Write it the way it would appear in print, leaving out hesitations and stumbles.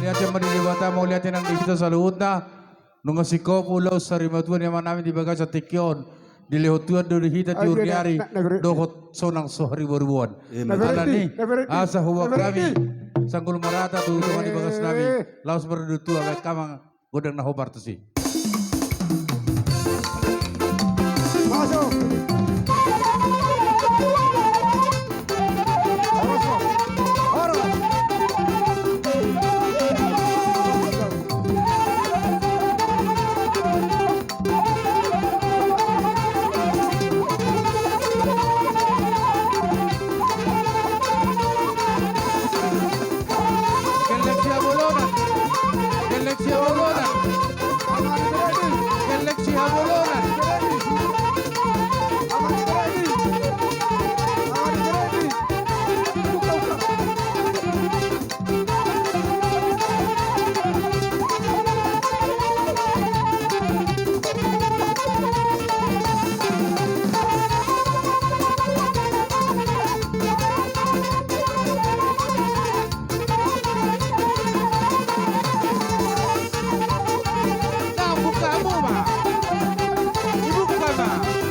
lihatin manilibata, mau lihatin ang dito sa luhod na. Nung asiko pulaw sa rimatuan yaman namin di baga sa tikyon. Dilihutuan do hita ti urniari dokot sonang so ribuan. Ala ni asa huwag kami sanggul marata tutuan di bagas namin. Laos berdutua baik kamang godang nahobar tu si. Masuk. Buka mo ba? Ibuka ba?